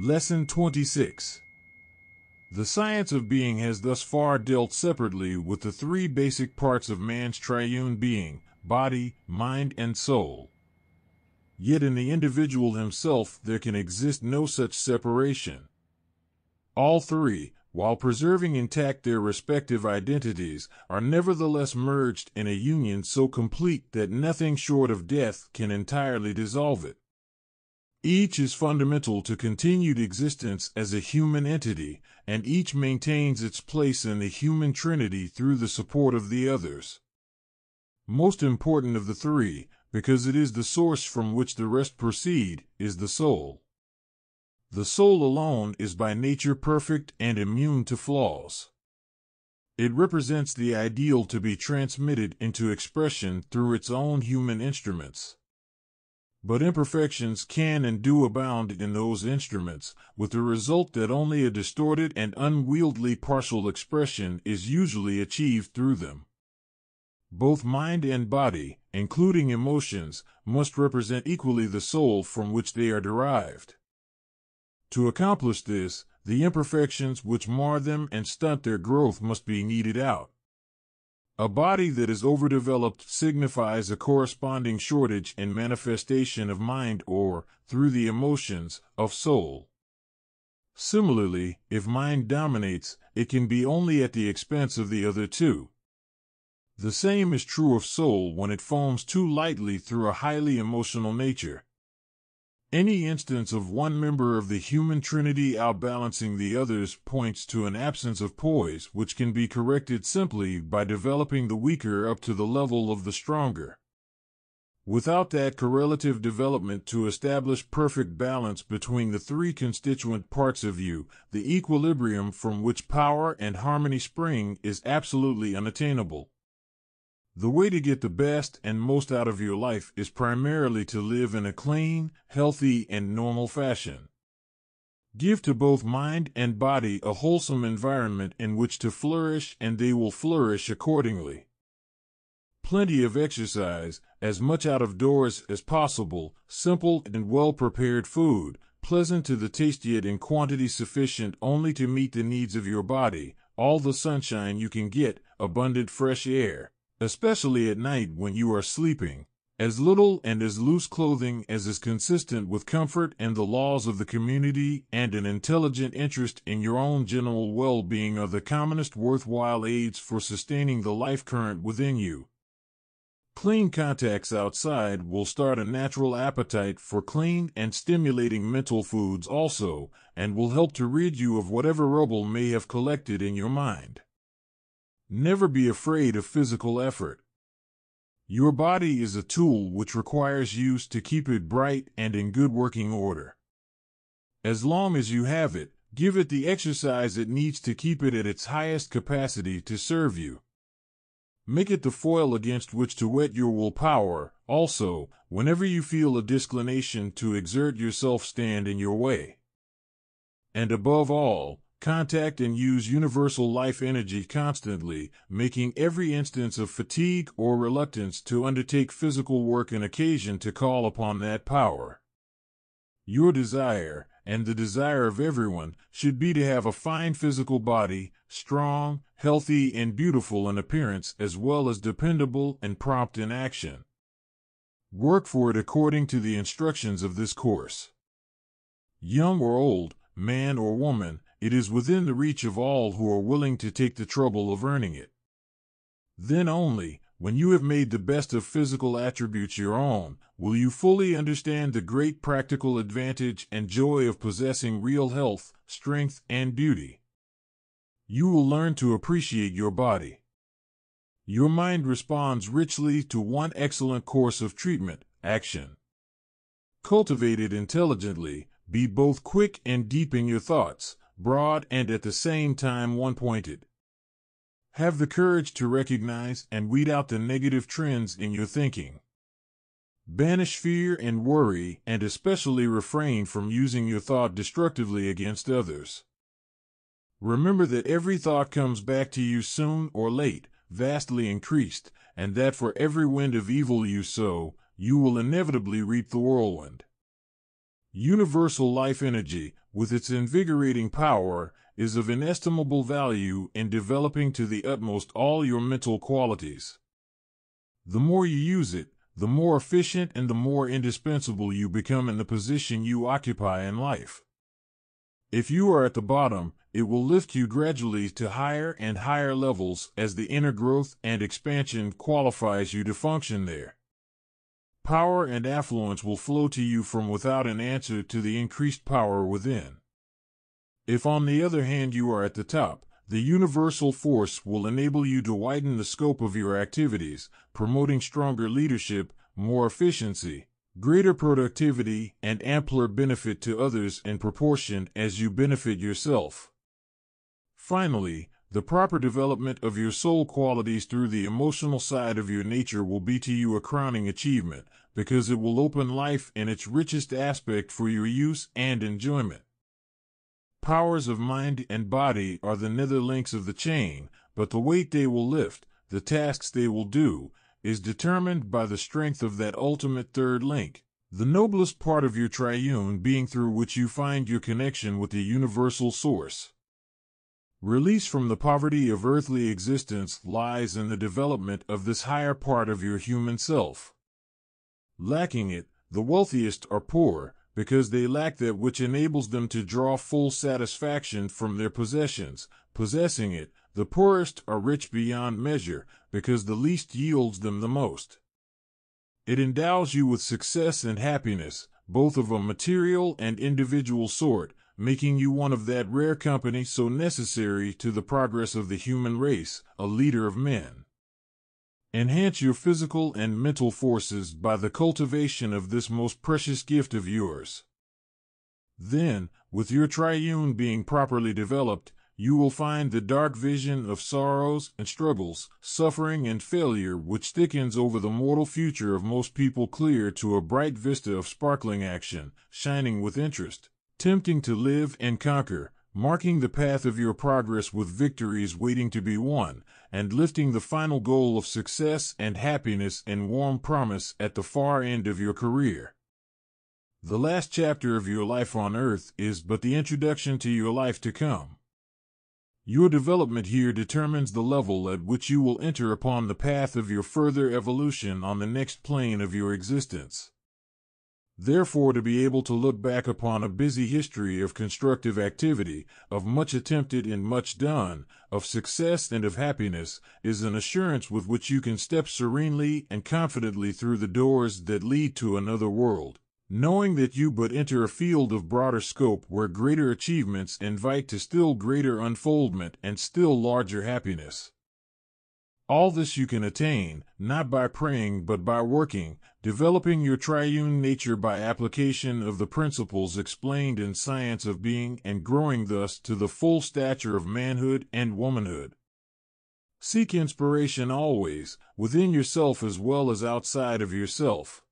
Lesson 26. The science of being has thus far dealt separately with the three basic parts of man's triune being: body, mind, and soul. Yet in the individual himself there can exist no such separation. All three, while preserving intact their respective identities, are nevertheless merged in a union so complete that nothing short of death can entirely dissolve it. Each is fundamental to continued existence as a human entity, and each maintains its place in the human trinity through the support of the others. Most important of the three, because it is the source from which the rest proceed, is the soul. The soul alone is by nature perfect and immune to flaws. It represents the ideal to be transmitted into expression through its own human instruments. But imperfections can and do abound in those instruments, with the result that only a distorted and unwieldy partial expression is usually achieved through them. Both mind and body, including emotions, must represent equally the soul from which they are derived. To accomplish this, the imperfections which mar them and stunt their growth must be kneaded out. A body that is overdeveloped signifies a corresponding shortage in manifestation of mind or, through the emotions, of soul. Similarly, if mind dominates, it can be only at the expense of the other two. The same is true of soul when it foams too lightly through a highly emotional nature. Any instance of one member of the human trinity outbalancing the others points to an absence of poise, which can be corrected simply by developing the weaker up to the level of the stronger. Without that correlative development to establish perfect balance between the three constituent parts of you, the equilibrium from which power and harmony spring is absolutely unattainable. The way to get the best and most out of your life is primarily to live in a clean, healthy, and normal fashion. Give to both mind and body a wholesome environment in which to flourish, and they will flourish accordingly. Plenty of exercise, as much out of doors as possible, simple and well-prepared food, pleasant to the taste yet in quantity sufficient only to meet the needs of your body, all the sunshine you can get, abundant fresh air, especially at night when you are sleeping, as little and as loose clothing as is consistent with comfort and the laws of the community, and an intelligent interest in your own general well-being are the commonest worthwhile aids for sustaining the life current within you. Clean contacts outside will start a natural appetite for clean and stimulating mental foods also, and will help to rid you of whatever rubble may have collected in your mind. Never be afraid of physical effort. Your body is a tool which requires use to keep it bright and in good working order. As long as you have it, give it the exercise it needs to keep it at its highest capacity to serve you. Make it the foil against which to whet your willpower. Also, whenever you feel a disinclination to exert yourself, stand in your way. And above all, contact and use universal life energy constantly, making every instance of fatigue or reluctance to undertake physical work an occasion to call upon that power. Your desire, and the desire of everyone, should be to have a fine physical body, strong, healthy, and beautiful in appearance, as well as dependable and prompt in action. Work for it according to the instructions of this course. Young or old, man or woman, it is within the reach of all who are willing to take the trouble of earning it. Then only, when you have made the best of physical attributes your own, will you fully understand the great practical advantage and joy of possessing real health, strength, and beauty. You will learn to appreciate your body. Your mind responds richly to one excellent course of treatment, action. Cultivate it intelligently, be both quick and deep in your thoughts, broad and at the same time one-pointed. Have the courage to recognize and weed out the negative trends in your thinking. Banish fear and worry, and especially refrain from using your thought destructively against others. Remember that every thought comes back to you soon or late, vastly increased, and that for every wind of evil you sow, you will inevitably reap the whirlwind. Universal life energy, with its invigorating power, is of inestimable value in developing to the utmost all your mental qualities. The more you use it, the more efficient and the more indispensable you become in the position you occupy in life. If you are at the bottom, it will lift you gradually to higher and higher levels as the inner growth and expansion qualifies you to function there. Power and affluence will flow to you from without in answer to the increased power within. If on the other hand you are at the top, the universal force will enable you to widen the scope of your activities, promoting stronger leadership, more efficiency, greater productivity, and ampler benefit to others in proportion as you benefit yourself. Finally, the proper development of your soul qualities through the emotional side of your nature will be to you a crowning achievement, because it will open life in its richest aspect for your use and enjoyment. Powers of mind and body are the nether links of the chain, but the weight they will lift, the tasks they will do, is determined by the strength of that ultimate third link, the noblest part of your triune being through which you find your connection with the universal source. Release from the poverty of earthly existence lies in the development of this higher part of your human self. Lacking it, the wealthiest are poor, because they lack that which enables them to draw full satisfaction from their possessions. Possessing it, the poorest are rich beyond measure, because the least yields them the most. It endows you with success and happiness, both of a material and individual sort, making you one of that rare company so necessary to the progress of the human race, a leader of men. Enhance your physical and mental forces by the cultivation of this most precious gift of yours. Then, with your triune being properly developed, you will find the dark vision of sorrows and struggles, suffering and failure which thickens over the mortal future of most people clear to a bright vista of sparkling action, shining with interest, tempting to live and conquer, marking the path of your progress with victories waiting to be won, and lifting the final goal of success and happiness in warm promise at the far end of your career. The last chapter of your life on earth is but the introduction to your life to come. Your development here determines the level at which you will enter upon the path of your further evolution on the next plane of your existence. Therefore, to be able to look back upon a busy history of constructive activity, of much attempted and much done, of success and of happiness, is an assurance with which you can step serenely and confidently through the doors that lead to another world, knowing that you but enter a field of broader scope where greater achievements invite to still greater unfoldment and still larger happiness. All this you can attain, not by praying but by working, developing your triune nature by application of the principles explained in Science of Being and growing thus to the full stature of manhood and womanhood. Seek inspiration always, within yourself as well as outside of yourself.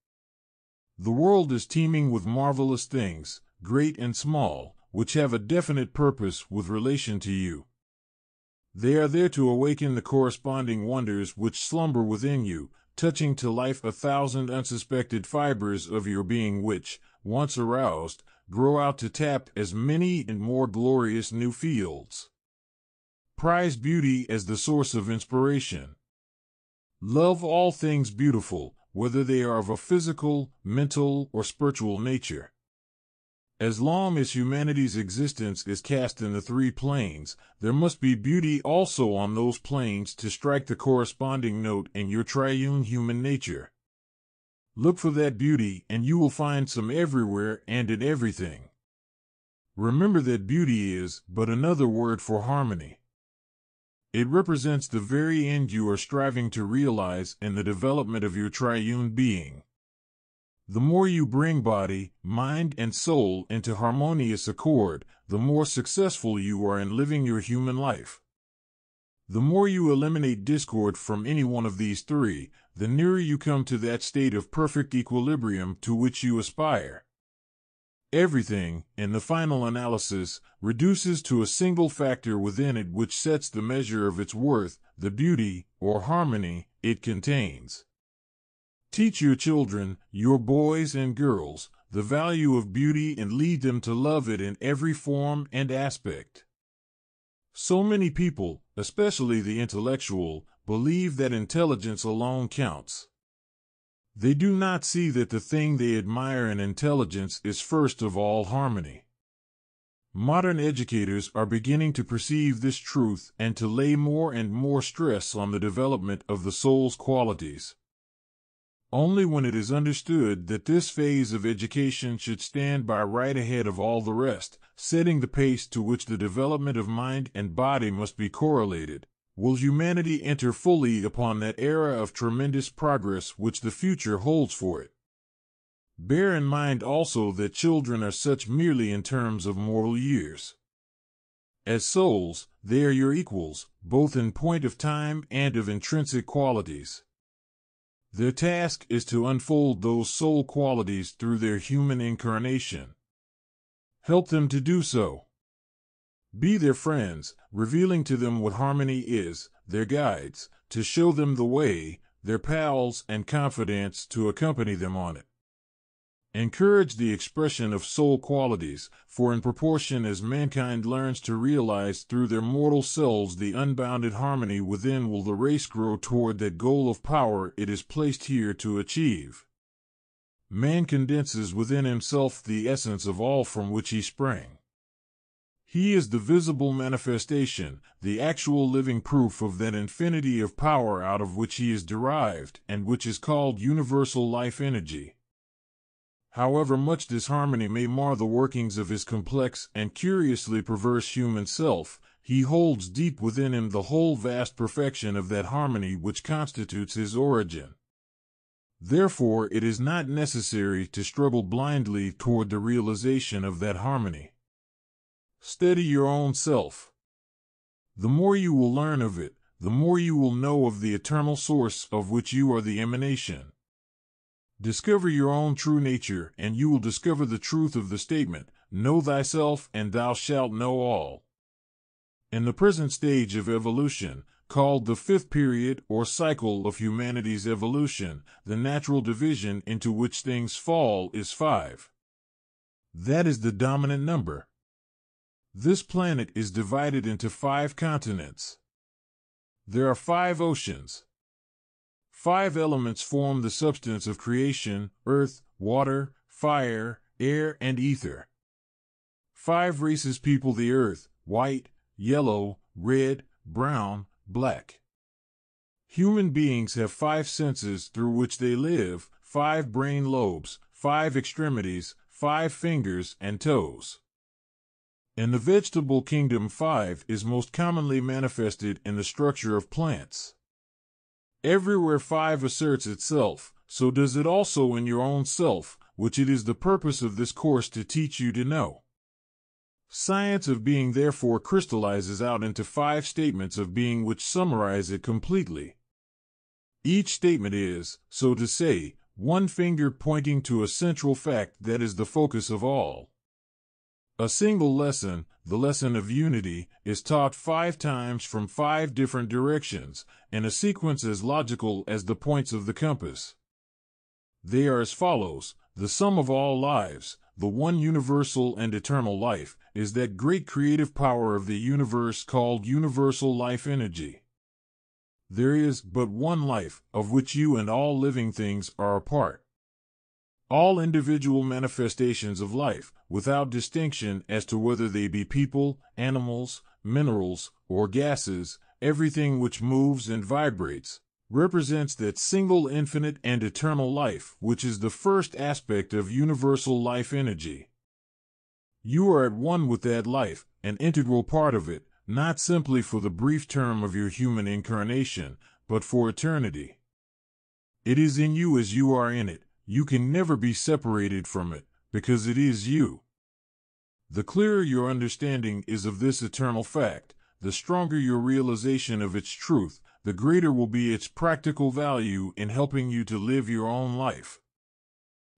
The world is teeming with marvelous things, great and small, which have a definite purpose with relation to you. They are there to awaken the corresponding wonders which slumber within you, touching to life 1,000 unsuspected fibers of your being which, once aroused, grow out to tap as many and more glorious new fields. Prize beauty as the source of inspiration. Love all things beautiful, whether they are of a physical, mental, or spiritual nature. As long as humanity's existence is cast in the three planes, there must be beauty also on those planes to strike the corresponding note in your triune human nature. Look for that beauty, and you will find some everywhere and in everything. Remember that beauty is but another word for harmony. It represents the very end you are striving to realize in the development of your triune being. The more you bring body, mind, and soul into harmonious accord, the more successful you are in living your human life. The more you eliminate discord from any one of these three, the nearer you come to that state of perfect equilibrium to which you aspire. Everything, in the final analysis, reduces to a single factor within it which sets the measure of its worth, the beauty, or harmony, it contains. Teach your children, your boys and girls, the value of beauty and lead them to love it in every form and aspect. So many people, especially the intellectual, believe that intelligence alone counts. They do not see that the thing they admire in intelligence is first of all harmony. Modern educators are beginning to perceive this truth and to lay more and more stress on the development of the soul's qualities. Only when it is understood that this phase of education should stand by right ahead of all the rest, setting the pace to which the development of mind and body must be correlated, will humanity enter fully upon that era of tremendous progress which the future holds for it. Bear in mind also that children are such merely in terms of moral years. As souls, they are your equals, both in point of time and of intrinsic qualities. Their task is to unfold those soul qualities through their human incarnation. Help them to do so. Be their friends, revealing to them what harmony is, their guides, to show them the way, their pals and confidants to accompany them on it. Encourage the expression of soul qualities, for in proportion as mankind learns to realize through their mortal selves the unbounded harmony within will the race grow toward that goal of power it is placed here to achieve. Man condenses within himself the essence of all from which he sprang. He is the visible manifestation, the actual living proof of that infinity of power out of which he is derived and which is called universal life energy. However much disharmony may mar the workings of his complex and curiously perverse human self, he holds deep within him the whole vast perfection of that harmony which constitutes his origin. Therefore, it is not necessary to struggle blindly toward the realization of that harmony. Steady your own self. The more you will learn of it, the more you will know of the eternal source of which you are the emanation. Discover your own true nature, and you will discover the truth of the statement, "Know thyself, and thou shalt know all." In the present stage of evolution, called the fifth period or cycle of humanity's evolution, the natural division into which things fall is 5. That is the dominant number. This planet is divided into 5 continents. There are 5 oceans. 5 elements form the substance of creation: earth, water, fire, air, and ether. 5 races people the earth: white, yellow, red, brown, black. Human beings have 5 senses through which they live, 5 brain lobes, 5 extremities, 5 fingers and toes. In the vegetable kingdom, 5 is most commonly manifested in the structure of plants. Everywhere 5 asserts itself, so does it also in your own self, which it is the purpose of this course to teach you to know. Science of being therefore crystallizes out into 5 statements of being which summarize it completely. Each statement is, so to say, one finger pointing to a central fact that is the focus of all. A single lesson, the lesson of unity, is taught 5 times from 5 different directions, in a sequence as logical as the points of the compass. They are as follows: the sum of all lives, the one universal and eternal life, is that great creative power of the universe called universal life energy. There is but one life, of which you and all living things are a part. All individual manifestations of life, without distinction as to whether they be people, animals, minerals, or gases, everything which moves and vibrates, represents that single infinite and eternal life, which is the first aspect of universal life energy. You are at one with that life, an integral part of it, not simply for the brief term of your human incarnation, but for eternity. It is in you as you are in it. You can never be separated from it, because it is you. The clearer your understanding is of this eternal fact, the stronger your realization of its truth, the greater will be its practical value in helping you to live your own life.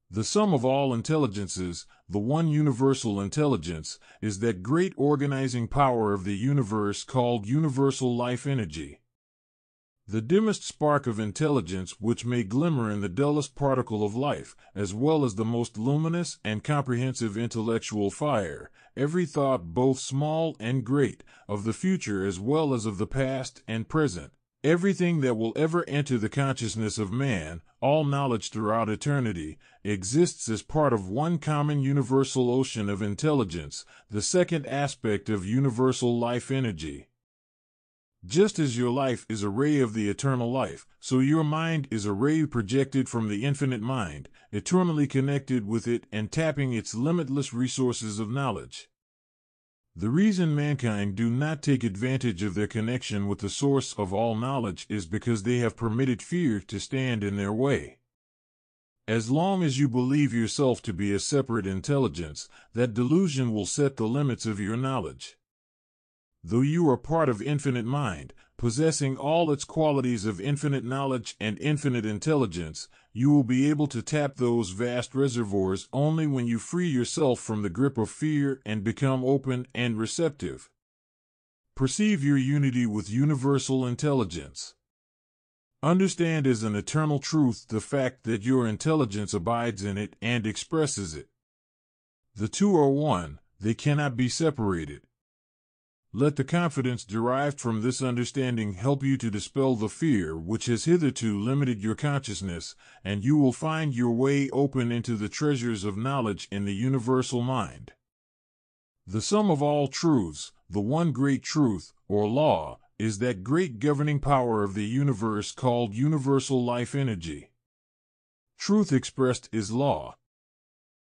The sum of all intelligences, the one universal intelligence, is that great organizing power of the universe called universal life energy. the dimmest spark of intelligence which may glimmer in the dullest particle of life, as well as the most luminous and comprehensive intellectual fire, every thought, both small and great, of the future as well as of the past and present, everything that will ever enter the consciousness of man, all knowledge throughout eternity, exists as part of one common universal ocean of intelligence, the second aspect of universal life energy. Just as your life is a ray of the eternal life, so your mind is a ray projected from the infinite mind, eternally connected with it and tapping its limitless resources of knowledge. The reason mankind do not take advantage of their connection with the source of all knowledge is because they have permitted fear to stand in their way. As long as you believe yourself to be a separate intelligence, that delusion will set the limits of your knowledge. Though you are part of infinite mind, possessing all its qualities of infinite knowledge and infinite intelligence, you will be able to tap those vast reservoirs only when you free yourself from the grip of fear and become open and receptive. Perceive your unity with universal intelligence. Understand as an eternal truth the fact that your intelligence abides in it and expresses it. The two are one, they cannot be separated. Let the confidence derived from this understanding help you to dispel the fear which has hitherto limited your consciousness, and you will find your way open into the treasures of knowledge in the universal mind. The sum of all truths, the one great truth, or law, is that great governing power of the universe called universal life energy. Truth expressed is law.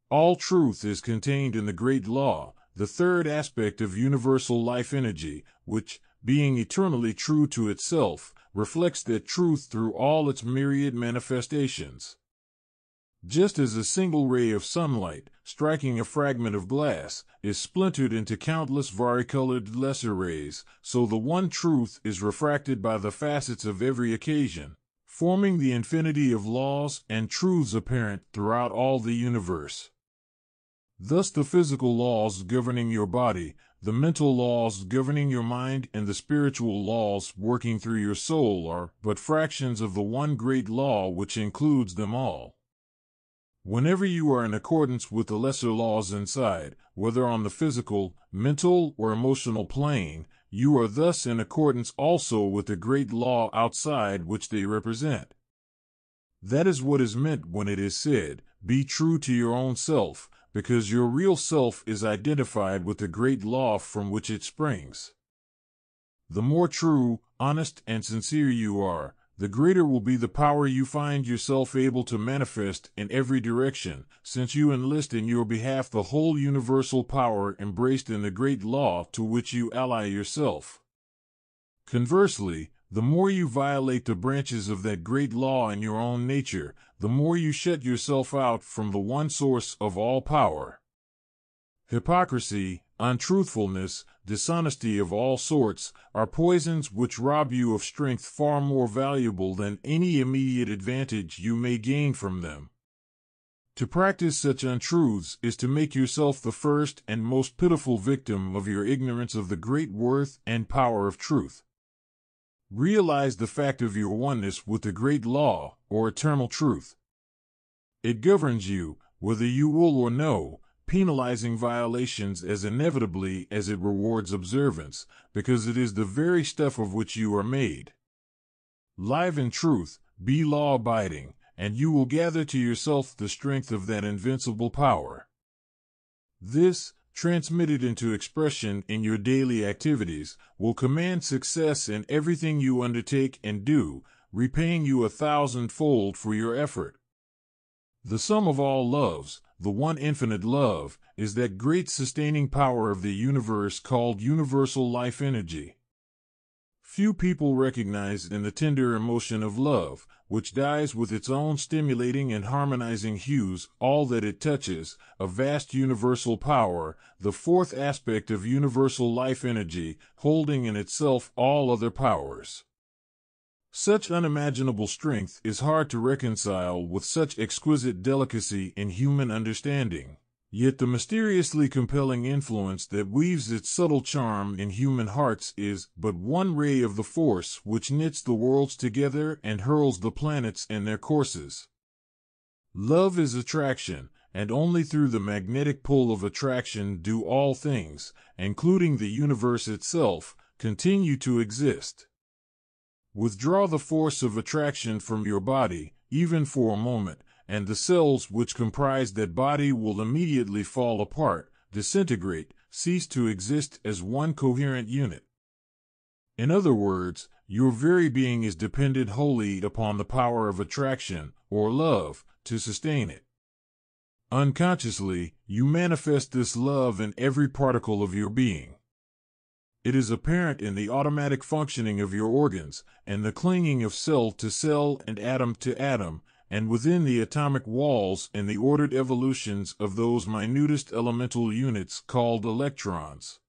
All truth is contained in the great law, the third aspect of universal life energy, which, being eternally true to itself, reflects that truth through all its myriad manifestations. Just as a single ray of sunlight, striking a fragment of glass, is splintered into countless varicolored lesser rays, so the one truth is refracted by the facets of every occasion, forming the infinity of laws and truths apparent throughout all the universe. Thus the physical laws governing your body, the mental laws governing your mind, and the spiritual laws working through your soul are but fractions of the one great law which includes them all. Whenever you are in accordance with the lesser laws inside, whether on the physical, mental, or emotional plane, you are thus in accordance also with the great law outside which they represent. That is what is meant when it is said, "Be true to your own self," because your real self is identified with the great law from which it springs. The more true, honest, and sincere you are, the greater will be the power you find yourself able to manifest in every direction, since you enlist in your behalf the whole universal power embraced in the great law to which you ally yourself. Conversely, the more you violate the branches of that great law in your own nature, the more you shut yourself out from the one source of all power. Hypocrisy, untruthfulness, dishonesty of all sorts, are poisons which rob you of strength far more valuable than any immediate advantage you may gain from them. To practice such untruths is to make yourself the first and most pitiful victim of your ignorance of the great worth and power of truth. Realize the fact of your oneness with the great law, or eternal truth. It governs you, whether you will or no, penalizing violations as inevitably as it rewards observance, because it is the very stuff of which you are made. Live in truth, be law-abiding, and you will gather to yourself the strength of that invincible power. This, transmitted into expression in your daily activities, will command success in everything you undertake and do, repaying you 1,000-fold for your effort. The sum of all loves, the one infinite love, is that great sustaining power of the universe called universal life energy. Few people recognize in the tender emotion of love, which dies with its own stimulating and harmonizing hues all that it touches, a vast universal power, the fourth aspect of universal life energy, holding in itself all other powers. Such unimaginable strength is hard to reconcile with such exquisite delicacy in human understanding. Yet the mysteriously compelling influence that weaves its subtle charm in human hearts is but one ray of the force which knits the worlds together and hurls the planets in their courses. Love is attraction, and only through the magnetic pull of attraction do all things, including the universe itself, continue to exist. Withdraw the force of attraction from your body, even for a moment, and the cells which comprise that body will immediately fall apart, disintegrate, cease to exist as one coherent unit. In other words, your very being is dependent wholly upon the power of attraction, or love, to sustain it. Unconsciously, you manifest this love in every particle of your being. It is apparent in the automatic functioning of your organs, and the clinging of cell to cell and atom to atom, and within the atomic walls and the ordered evolutions of those minutest elemental units called electrons.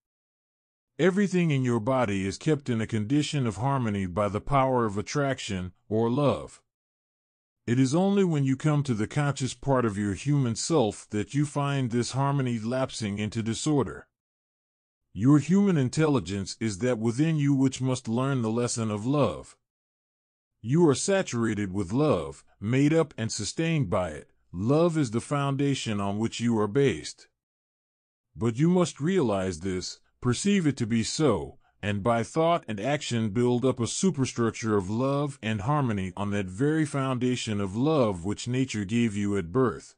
Everything in your body is kept in a condition of harmony by the power of attraction, or love. It is only when you come to the conscious part of your human self that you find this harmony lapsing into disorder. Your human intelligence is that within you which must learn the lesson of love. You are saturated with love, made up and sustained by it. Love is the foundation on which you are based. But you must realize this, perceive it to be so, and by thought and action build up a superstructure of love and harmony on that very foundation of love which nature gave you at birth.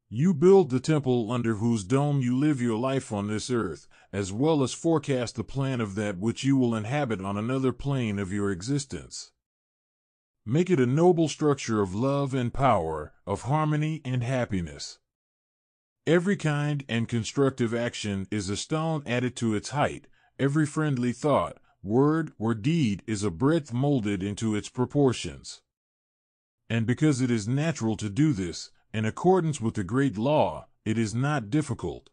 You build the temple under whose dome you live your life on this earth, as well as forecast the plan of that which you will inhabit on another plane of your existence. Make it a noble structure of love and power, of harmony and happiness. Every kind and constructive action is a stone added to its height. Every friendly thought, word, or deed is a breadth molded into its proportions. And because it is natural to do this, in accordance with the great law, it is not difficult.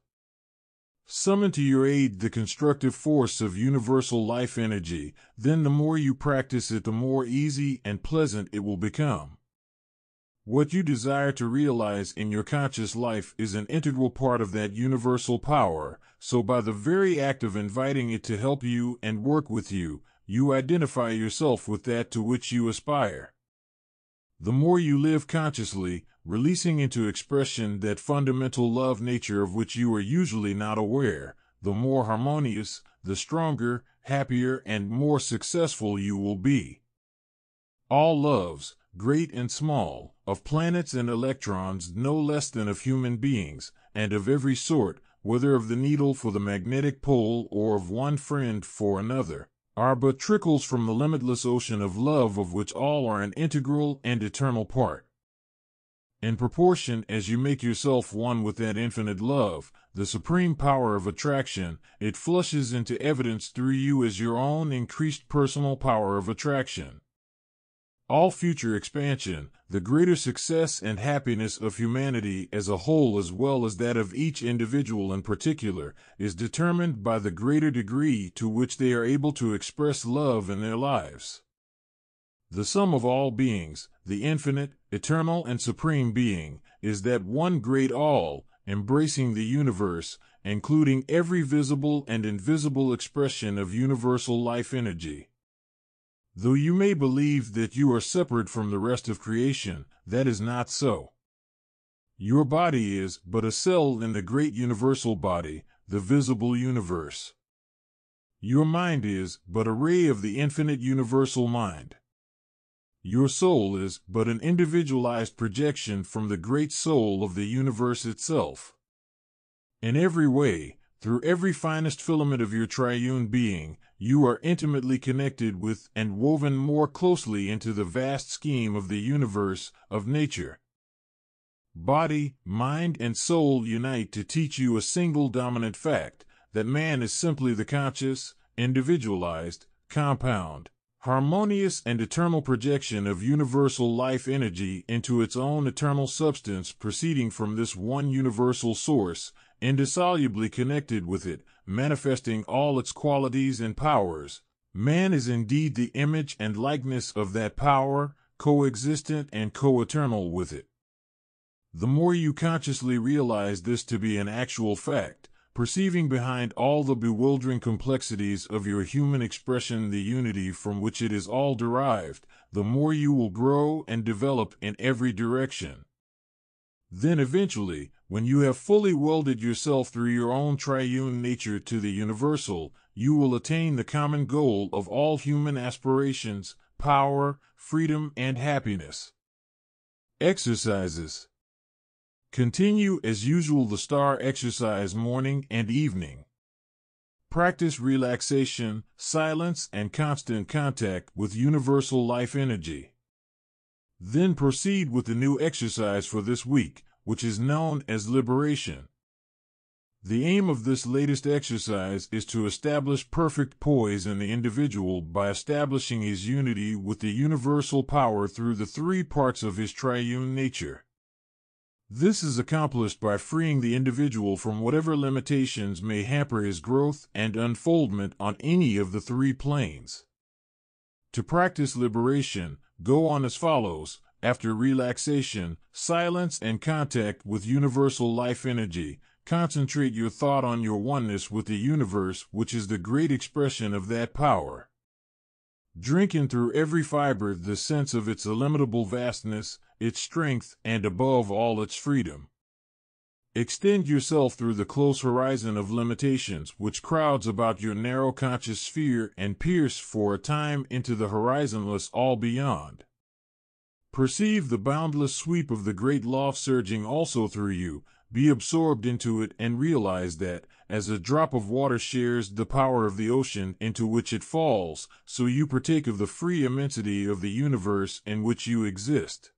Summon to your aid the constructive force of universal life energy, then the more you practice it, the more easy and pleasant it will become. What you desire to realize in your conscious life is an integral part of that universal power, so by the very act of inviting it to help you and work with you, you identify yourself with that to which you aspire. The more you live consciously, releasing into expression that fundamental love nature of which you are usually not aware, the more harmonious, the stronger, happier, and more successful you will be. All loves, great and small, of planets and electrons no less than of human beings, and of every sort, whether of the needle for the magnetic pole or of one friend for another, are but trickles from the limitless ocean of love of which all are an integral and eternal part. In proportion as you make yourself one with that infinite love, the supreme power of attraction, it flushes into evidence through you as your own increased personal power of attraction. All future expansion, the greater success and happiness of humanity as a whole as well as that of each individual in particular, is determined by the greater degree to which they are able to express love in their lives. The sum of all beings, the infinite, eternal, and supreme being, is that one great all, embracing the universe, including every visible and invisible expression of universal life energy. Though you may believe that you are separate from the rest of creation, that is not so. Your body is but a cell in the great universal body, the visible universe. Your mind is but a ray of the infinite universal mind. Your soul is but an individualized projection from the great soul of the universe itself. In every way, through every finest filament of your triune being, you are intimately connected with and woven more closely into the vast scheme of the universe, of nature. Body, mind, and soul unite to teach you a single dominant fact, that man is simply the conscious, individualized, compound, harmonious and eternal projection of universal life energy into its own eternal substance proceeding from this one universal source, indissolubly connected with it, manifesting all its qualities and powers. Man is indeed the image and likeness of that power, coexistent and co-eternal with it. The more you consciously realize this to be an actual fact, perceiving behind all the bewildering complexities of your human expression the unity from which it is all derived, the more you will grow and develop in every direction. Then eventually, when you have fully welded yourself through your own triune nature to the universal, you will attain the common goal of all human aspirations: power, freedom, and happiness. Exercises. Continue as usual the star exercise morning and evening. Practice relaxation, silence, and constant contact with universal life energy. Then proceed with the new exercise for this week, which is known as liberation. The aim of this latest exercise is to establish perfect poise in the individual by establishing his unity with the universal power through the three parts of his triune nature. This is accomplished by freeing the individual from whatever limitations may hamper his growth and unfoldment on any of the three planes. To practice liberation, go on as follows. After relaxation, silence, and contact with universal life energy, concentrate your thought on your oneness with the universe, which is the great expression of that power. Drink in through every fiber the sense of its illimitable vastness, its strength, and above all its freedom. Extend yourself through the close horizon of limitations which crowds about your narrow conscious sphere and pierce for a time into the horizonless all beyond. Perceive the boundless sweep of the great law surging also through you, be absorbed into it, and realize that, as a drop of water shares the power of the ocean into which it falls, so you partake of the free immensity of the universe in which you exist.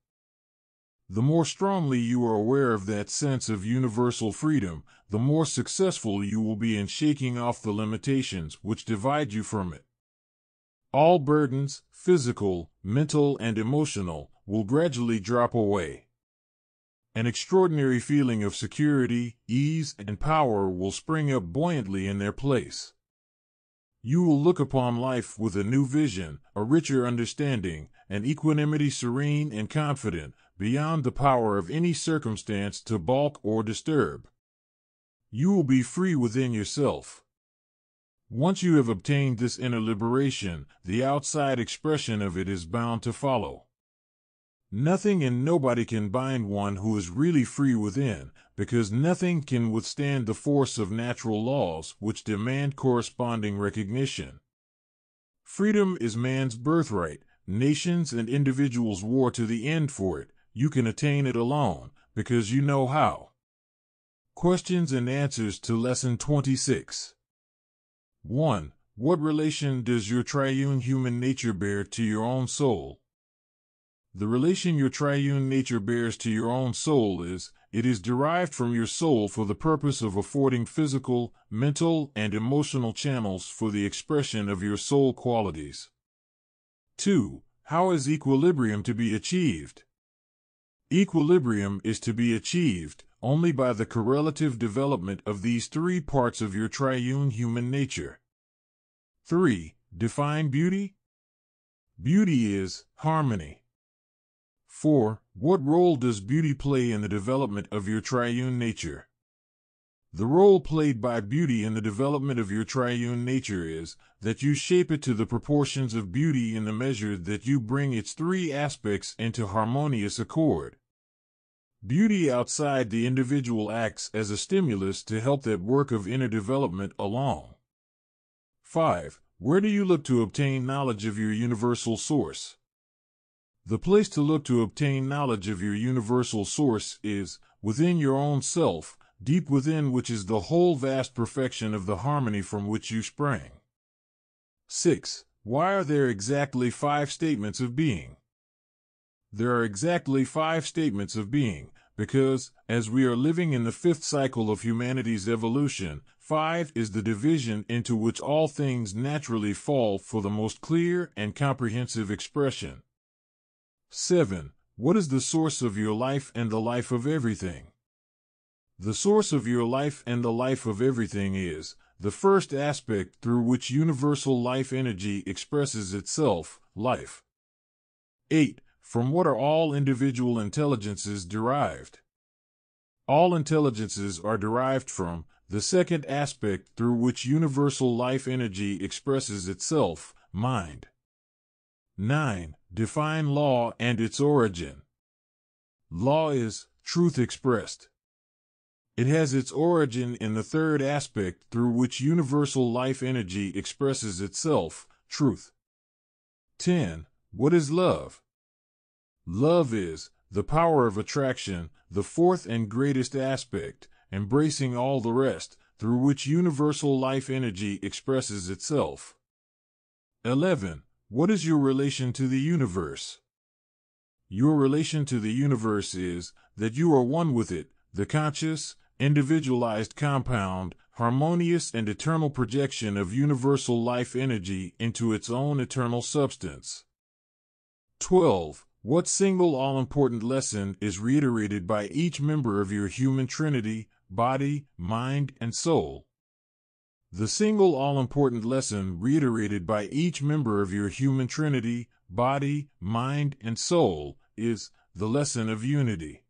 The more strongly you are aware of that sense of universal freedom, the more successful you will be in shaking off the limitations which divide you from it. All burdens, physical, mental, and emotional, will gradually drop away. An extraordinary feeling of security, ease, and power will spring up buoyantly in their place. You will look upon life with a new vision, a richer understanding, an equanimity serene and confident, beyond the power of any circumstance to balk or disturb. You will be free within yourself. Once you have obtained this inner liberation, the outside expression of it is bound to follow. Nothing and nobody can bind one who is really free within, because nothing can withstand the force of natural laws which demand corresponding recognition. Freedom is man's birthright. Nations and individuals war to the end for it. You can attain it alone, because you know how. Questions and answers to Lesson 26. 1. What relation does your triune human nature bear to your own soul? The relation your triune nature bears to your own soul is, it is derived from your soul for the purpose of affording physical, mental, and emotional channels for the expression of your soul qualities. 2. How is equilibrium to be achieved? Equilibrium is to be achieved only by the correlative development of these three parts of your triune human nature. 3. Define beauty. Beauty is harmony. 4. What role does beauty play in the development of your triune nature? The role played by beauty in the development of your triune nature is that you shape it to the proportions of beauty in the measure that you bring its three aspects into harmonious accord. Beauty outside the individual acts as a stimulus to help that work of inner development along. 5. Where do you look to obtain knowledge of your universal source? The place to look to obtain knowledge of your universal source is within your own self, deep within which is the whole vast perfection of the harmony from which you sprang. 6. Why are there exactly 5 statements of being? There are exactly 5 statements of being, because, as we are living in the 5th cycle of humanity's evolution, 5 is the division into which all things naturally fall for the most clear and comprehensive expression. 7. What is the source of your life and the life of everything? The source of your life and the life of everything is the first aspect through which universal life energy expresses itself, life. 8. From what are all individual intelligences derived? All intelligences are derived from the second aspect through which universal life energy expresses itself, mind. 9. Define law and its origin. Law is truth expressed. It has its origin in the third aspect through which universal life energy expresses itself, truth. 10. What is love? Love is the power of attraction, the fourth and greatest aspect, embracing all the rest, through which universal life energy expresses itself. 11. What is your relation to the universe? Your relation to the universe is that you are one with it, the conscious, individualized compound, harmonious and eternal projection of universal life energy into its own eternal substance. 12. What single all-important lesson is reiterated by each member of your human trinity, body, mind, and soul? The single all-important lesson reiterated by each member of your human trinity, body, mind, and soul is the lesson of unity.